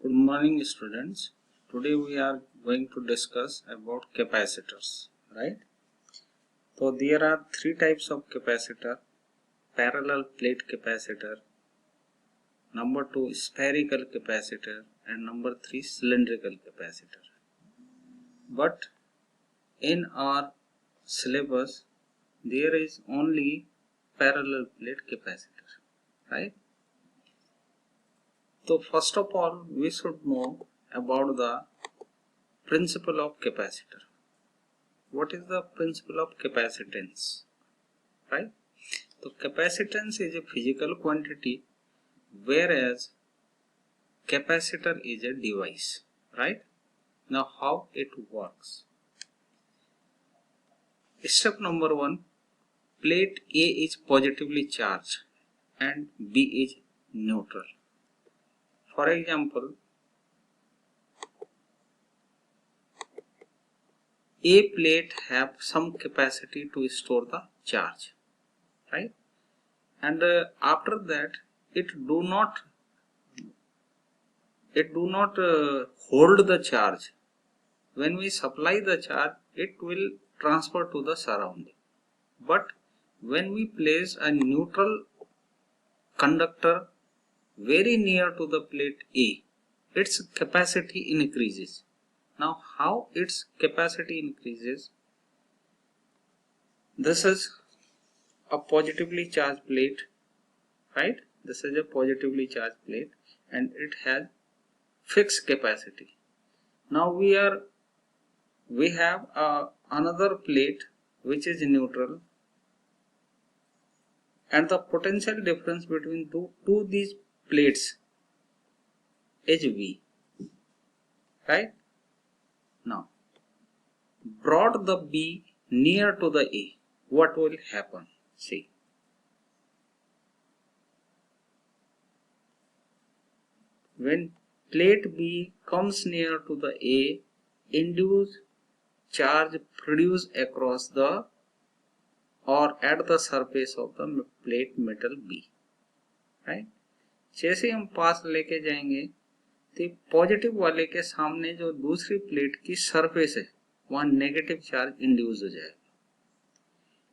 Good morning, students. Today we are going to discuss about capacitors, right? So there are three types of capacitor: parallel plate capacitor, number two spherical capacitor, and number three cylindrical capacitor. But in our syllabus, there is only parallel plate capacitor, right? So first of all, we should know about the principle of capacitor. What is the principle of capacitance, right? So capacitance is a physical quantity, whereas capacitor is a device, right? Now how it works? Step number one, plate A is positively charged and B is neutral. For example, A plate have some capacity to store the charge, right? And after that it do not hold the charge. When we supply the charge, it will transfer to the surrounding. But when we place a neutral conductor very near to the plate A, its capacity increases. Now how its capacity increases? This is a positively charged plate, right? This is a positively charged plate and it has fixed capacity. Now we have another plate which is neutral, and the potential difference between two these plates is V, right? Now brought the B near to the A, what will happen? See, when plate B comes near to the A, induced charge produced across the or at the surface of the plate metal B, right? जैसे हम पास लेके जाएंगे तो positive वाले के सामने जो दूसरी प्लेट की सरफेस है वहां नेगेटिव चार्ज इंड्यूस हो जाएगा,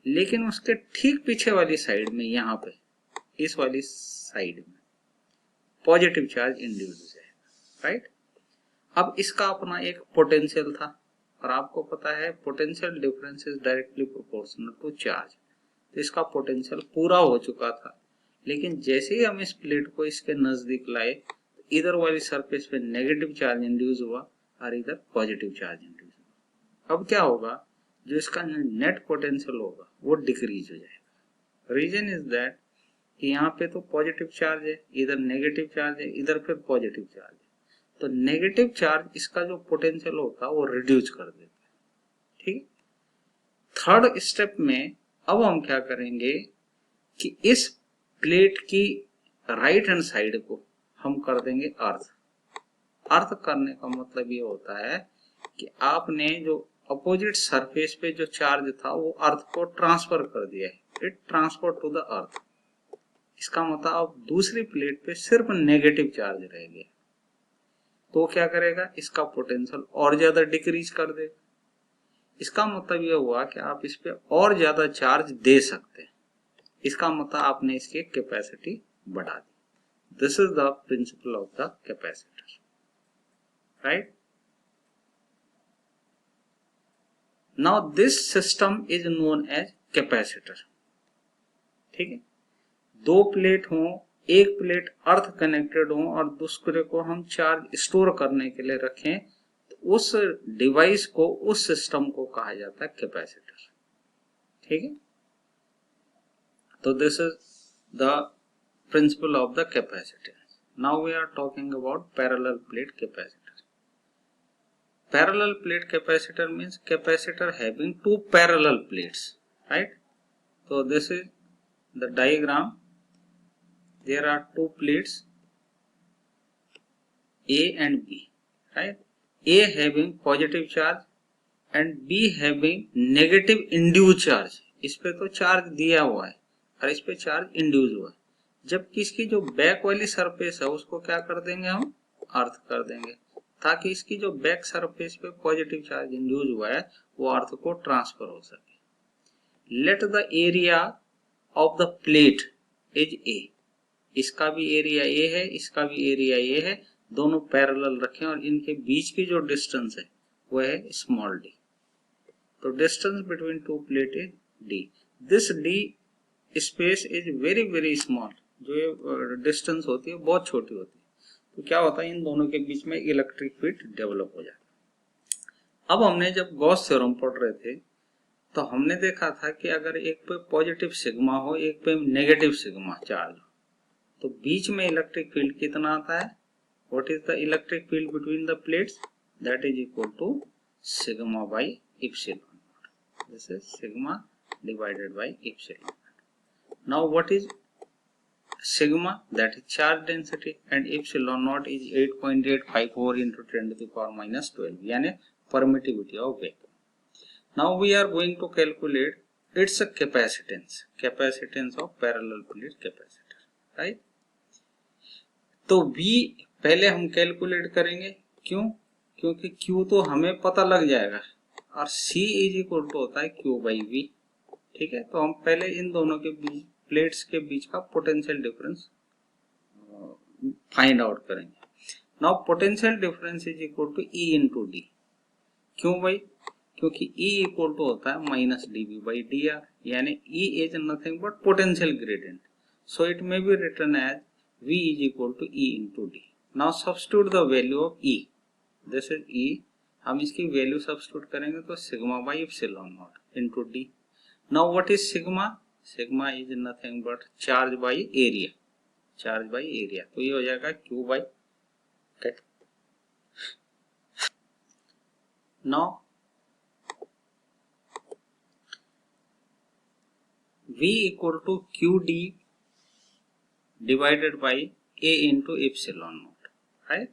लेकिन उसके ठीक पीछे वाली साइड में, यहाँ पे इस वाली साइड में पॉजिटिव चार्ज इंड्यूस हो जाएगा, राइट? अब इसका अपना एक पोटेंशियल था और आपको पता है potential difference is directly proportional to charge, तो इसका पोटेंशियल पूरा हो चुका था। लेकिन जैसे ही हम इस प्लेट को इसके नजदीक लाए, इधर वाली सरफेस पे नेगेटिव चार्ज इंड्यूस हुआ और इधर पॉजिटिव चार्ज इंड्यूस हुआ। अब क्या होगा? जो इसका नेट पोटेंशियल होगा वो डिक्रीज हो जाएगा। रीजन इज दैट कि यहाँ पे तो पॉजिटिव चार्ज है, इधर नेगेटिव चार्ज है, इधर फिर पॉजिटिव चार्ज है, तो नेगेटिव चार्ज इसका जो पोटेंशियल होता है वो रिड्यूस कर देता है, ठीक। थर्ड स्टेप में अब हम क्या करेंगे कि इस प्लेट की राइट हैंड साइड को हम कर देंगे अर्थ। अर्थ करने का मतलब ये होता है कि आपने जो अपोजिट सरफेस पे जो चार्ज था वो अर्थ को ट्रांसफर कर दिया है, it transfer to the earth. इसका मतलब अब दूसरी प्लेट पे सिर्फ नेगेटिव चार्ज रह गया, तो क्या करेगा? इसका पोटेंशियल और ज्यादा डिक्रीज कर देगा। इसका मतलब यह हुआ कि आप इस पे और ज्यादा चार्ज दे सकते हैं, इसका मतलब आपने इसकी कैपेसिटी बढ़ा दी। This is the principle of the capacitor, right? Now this system is known as capacitor, ठीक है। दो प्लेट हो, एक प्लेट अर्थ कनेक्टेड हो और दूसरे को हम चार्ज स्टोर करने के लिए रखें, तो उस डिवाइस को, उस सिस्टम को कहा जाता है कैपेसिटर, ठीक है। तो this is the principle of the capacitance. Now we are talking about parallel plate capacitor. Parallel plate capacitor means capacitor having two parallel plates, right? तो this is the diagram. There are two plates A and B, right? A having positive charge and B having negative induced charge। इस पे तो charge दिया हुआ है और इस पे चार्ज इंड्यूस हुआ है, जबकि इसकी जो बैक वाली सरफेस है उसको क्या कर देंगे हम? अर्थ कर देंगे ताकि इसकी जो बैक सरफेस पे पॉजिटिव चार्ज इंड्यूस हुआ है वो अर्थ को ट्रांसफर हो सके। Let the area of the plate is a, इसका भी एरिया ए है, इसका भी एरिया ए है, दोनों पैरेलल रखें और इनके बीच की जो डिस्टेंस है वो है स्मॉल डी। तो distance between two plate is D. This D space is very very small, जो ये डिस्टेंस होती है बहुत छोटी होती है। तो क्या होता है, इन दोनों के बीच में इलेक्ट्रिक फील्ड डेवलप हो जाता है। अब हमने जब गॉस थ्योरम पढ़ रहे थे तो हमने देखा था कि अगर एक पे पॉजिटिव सिग्मा हो, एक पे नेगेटिव सिग्मा चार्ज हो, तो बीच में इलेक्ट्रिक फील्ड कितना आता है, what is the electric field between the plates, that is equal to sigma by epsilon. This is sigma divided by epsilon. Now what is sigma, that is charge density, and epsilon naught is 8.854 into 10 to the power minus 12, यानी permittivity of vacuum. Now we are going to calculate its capacitance of parallel plate capacitor, right? तो V पहले हम calculate करेंगे, क्यों? क्योंकि Q तो हमें पता लग जाएगा और C इज इक्वल टू होता है Q बाई V, ठीक है। तो हम पहले इन दोनों के बीच प्लेट्स के बीच का पोटेंशियल डिफरेंस फाइंड आउट करेंगे। Now potential difference is equal to E into D. क्यों भाई? क्योंकि E इक्वल टू होता है माइनस dV बाई dr, यानी E is nothing but potential gradient, so it may be written as V is equal to E into D. Now substitute the value of E, this is E, हम इसकी value substitute करेंगे तो sigma by epsilon naught into D. Now what is sigma? Sigma is nothing but charge by area, charge by area, तो ये हो जाएगा Q by कैट। Now V equal to Q D divided by A into epsilon naught, right.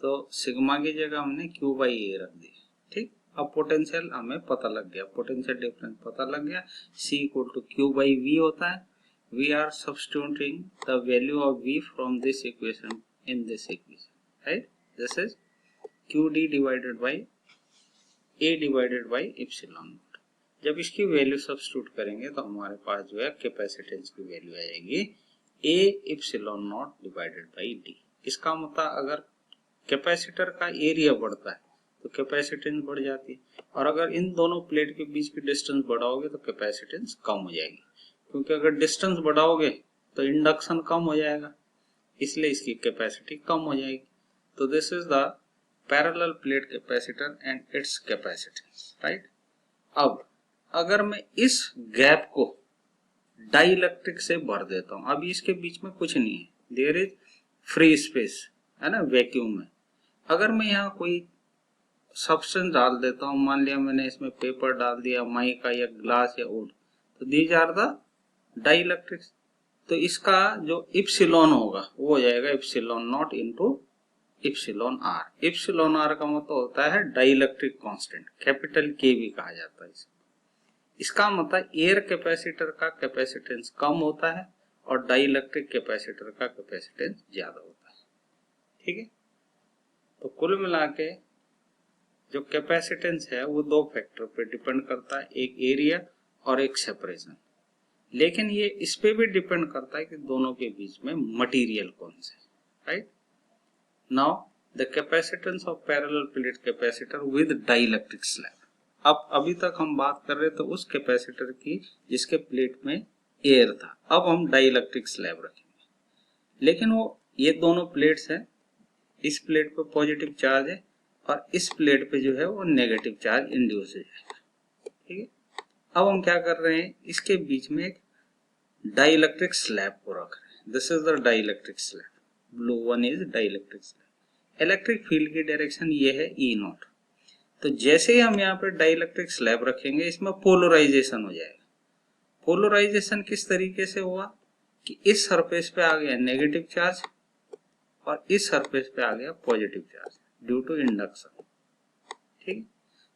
तो sigma की जगह हमने Q by ए रख दी, ठीक। अब पोटेंशियल हमें पता लग गया, पोटेंशियल डिफरेंस पता लग गया, C equal to Q by V होता है। We are substituting the value of V from this equation in this equation, right? This is QD divided by A divided by epsilon naught. जब इसकी value substitute करेंगे तो हमारे पास जो है capacitance की वैल्यू आ जाएगी A epsilon naught divided by D। इसका मतलब अगर कैपेसिटर का एरिया बढ़ता है तो कैपेसिटेंस बढ़ जाती है, और अगर इन दोनों प्लेट के बीच की डिस्टेंस बढ़ाओगे तो कैपेसिटेंस कम हो जाएगी, क्योंकि अगर डिस्टेंस बढ़ाओगे तो इंडक्शन कम हो जाएगा, इसलिए इसकी कैपेसिटी कम हो जाएगी। तो this is the parallel plate capacitor and it's capacitance, right. अब अगर मैं इस गैप को डाइइलेक्ट्रिक से भर देता हूं, अभी इसके बीच में कुछ नहीं है, देयर इज फ्री स्पेस, है ना, वैक्यूम में। अगर मैं यहाँ कोई सब्सटेंस डाल देता हूँ, मान लिया मैंने इसमें पेपर डाल दिया, माइका या ग्लास या वुड, तो दीज आर द डाइइलेक्ट्रिक्स। तो इसका जो इप्सिलॉन होगा वो हो जाएगा epsilon naught into epsilon R. Epsilon R का मतलब होता है डाइइलेक्ट्रिक कांस्टेंट, कैपिटल के भी कहा जाता है इसको। इसका मतलब एयर कैपेसिटर का कैपेसिटेंस कम होता है और डाइइलेक्ट्रिक कैपेसिटर का कैपेसिटेंस ज्यादा होता है, ठीक है। तो कुल मिला के जो कैपेसिटेंस है वो दो फैक्टर पे डिपेंड करता है, एक एरिया और एक सेपरेशन। लेकिन ये इस पे भी डिपेंड करता है कि दोनों के बीच में मटेरियल कौन सा है, right. Now the capacitance of parallel plate capacitor with dielectric slab. अब अभी तक हम बात कर रहे थे उस कैपेसिटर की जिसके प्लेट में एयर था, अब हम डाइइलेक्ट्रिक स्लैब रखेंगे। लेकिन वो ये दोनों प्लेट्स हैं, इस प्लेट पे पॉजिटिव चार्ज है और इस प्लेट पे जो है वो नेगेटिव चार्ज इंड्यूस हो जाएगा, ठीक है। अब हम क्या कर रहे हैं, इसके बीच में एक डाइइलेक्ट्रिक स्लैब को रख रहे हैं। This is the dielectric slab, blue one is dielectric slab. Electric field की डायरेक्शन ये है ई नॉट। तो जैसे ही हम यहाँ पे डाइइलेक्ट्रिक स्लैब रखेंगे इसमें पोलराइजेशन हो जाएगा। पोलराइजेशन किस तरीके से हुआ कि इस सरफेस पे आ गया नेगेटिव चार्ज और इस सरफेस पे आ गया positive charge due to induction, ठीक।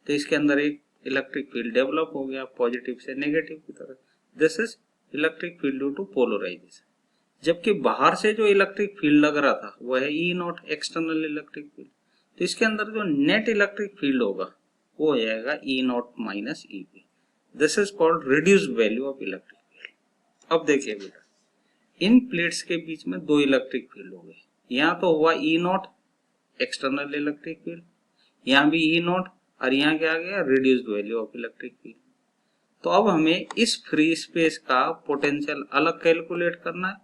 तो इसके अंदर एक इलेक्ट्रिक फील्ड डेवलप हो गया पॉजिटिव से नेगेटिव की तरफ। This is electric field due to polarisation. जबकि बाहर से जो इलेक्ट्रिक फील्ड लग रहा था वो है E not, external electric field. तो इसके अंदर जो नेट इलेक्ट्रिक फील्ड होगा वो हो जाएगा E naught minus E P. This is called reduced value of electric field. अब देखिए बेटा, इन प्लेट्स के बीच में दो इलेक्ट्रिक फील्ड हो गए, यहाँ तो हुआ ई नॉट एक्सटर्नल इलेक्ट्रिक फील्ड, यहाँ भी ई नॉट, और यहाँ क्या आ गया reduced value of electric field. तो अब हमें इस फ्री स्पेस का पोटेंशियल अलग कैलकुलेट करना है,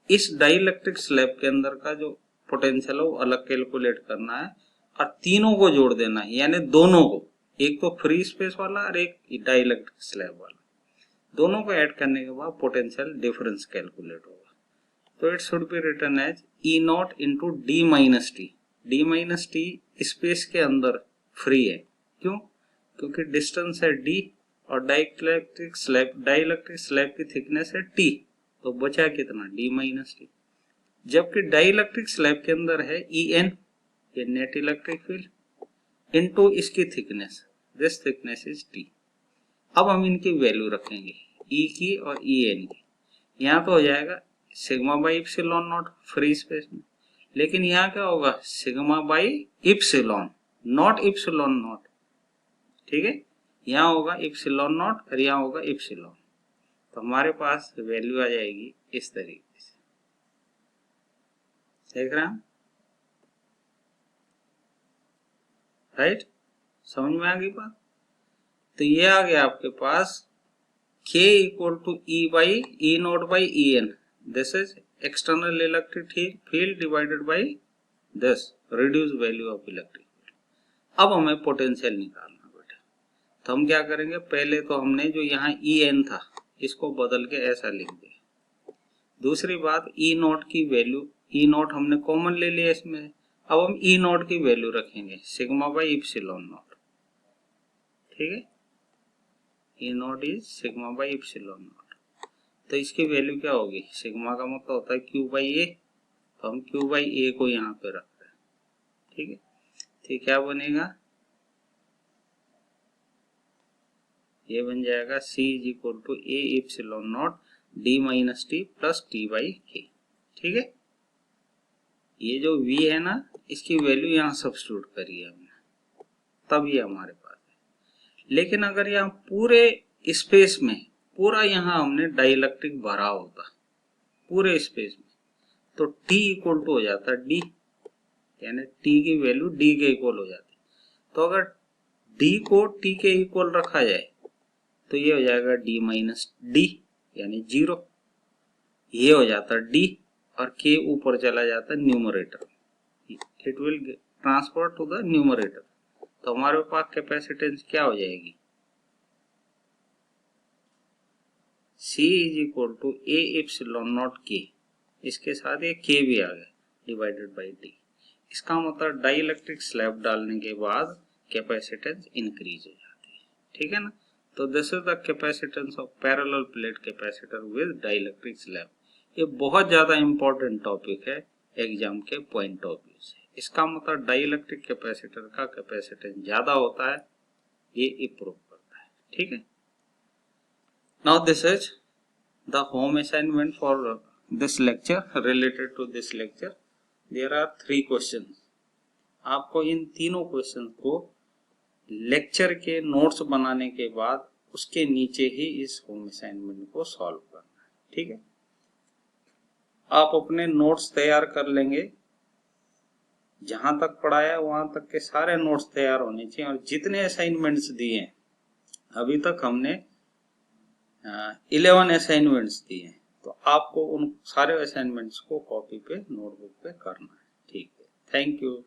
इस डाइलेक्ट्रिक स्लैब के अंदर का जो पोटेंशियल है वो अलग कैलकुलेट करना है, और तीनों को जोड़ देना है, यानी दोनों को, एक तो फ्री स्पेस वाला और एक डाइलेक्ट्रिक स्लैब वाला, दोनों को ऐड करने के बाद पोटेंशियल डिफरेंस कैलकुलेट होगा। तो it should be written as E naught into D minus T. D minus T space के अंदर फ्री है, क्यों? क्योंकि डिस्टेंस है डी और डाइलेक्ट्रिक स्लैब की थिकनेस है टी, तो बचा कितना डी माइनस टी। जबकि डाइलेक्ट्रिक स्लैब के अंदर है ई एन, ये नेट इलेक्ट्रिक फील्ड, इनटू इसकी thickness, this thickness is T. अब हम इनकी वैल्यू रखेंगे ई की और ई एन की। यहाँ तो हो जाएगा sigma by epsilon not free space में, लेकिन यहाँ क्या होगा sigma by epsilon, not epsilon naught, ठीक है। यहाँ होगा इप्सिलॉन नॉट और यहाँ होगा इप्सिलॉन। तो हमारे पास वैल्यू आ जाएगी इस तरीके से, देख रहे हैं राइट? समझ में आ गई बात? तो ये आ गया आपके पास K equal to E by E naught by E N, this is external electric field divided by this reduce value of electric field. अब हमें पोटेंशियल निकालना बेटा, तो हम क्या करेंगे, पहले तो हमने जो यहाँ ई एन था इसको बदल के ऐसा लिख दिया। दूसरी बात ई नॉट की वैल्यू, ई नॉट हमने कॉमन ले लिया इसमें, अब हम ई नॉट की वैल्यू रखेंगे सिग्मा बाई इप्सिलॉन नॉट, ठीक है। E naught is sigma by epsilon naught, तो इसकी वैल्यू क्या होगी, सिग्मा का मतलब होता है क्यू बाई ए, तो हम क्यू बाई ए को यहाँ पे रख रहे हैं, ठीक है। तो क्या बनेगा, ये बन जाएगा C is equal to A epsilon naught D minus T plus T by K, ठीक है। ये जो V है ना, इसकी वैल्यू यहाँ सब्स्टिट्यूट करी है हमने, तब ये हमारे पास है। लेकिन अगर यहाँ पूरे स्पेस में पूरा यहाँ हमने डाइलेक्ट्रिक भरा होता पूरे स्पेस में, तो T इक्वल टू हो जाता D, यानी T की वैल्यू D के इक्वल हो जाती। तो अगर D को T के इक्वल रखा जाए तो ये हो जाएगा D माइनस D, यानी 0, ये हो जाता D और K ऊपर चला जाता numerator, it will transfer to the numerator. तो हमारे पास कैपेसिटेंस क्या हो जाएगी, C is equal to A epsilon naught K, इसके साथ ये K भी आ गया डिवाइडेड बाई D। इसका मतलब डाइलेक्ट्रिक स्लैब डालने के बाद कैपेसिटेंस इंक्रीज हो जाती है, ठीक है ना। तो this is the capacitance of parallel plate capacitor with dielectric slab. ये बहुत ज्यादा इंपॉर्टेंट टॉपिक है एग्जाम के पॉइंट ऑफ व्यू से। इसका मतलब डाइलेक्ट्रिक कैपेसिटर का कैपेसिटेंस ज्यादा होता है, ये इंप्रूव करता है, ठीक है। Now this is the home assignment for this lecture, related to this lecture there are 3 questions. आपको इन तीनों क्वेश्चंस को लेक्चर के नोट्स बनाने के बाद उसके नीचे ही इस होम असाइनमेंट को सॉल्व करना है, ठीक है। आप अपने नोट्स तैयार कर लेंगे, जहां तक पढ़ाया वहां तक के सारे नोट्स तैयार होने चाहिए, और जितने असाइनमेंट्स दिए हैं अभी तक हमने 11 असाइनमेंट्स दिए हैं, तो आपको उन सारे असाइनमेंट्स को कॉपी पे नोटबुक पे करना है, ठीक है। Thank you.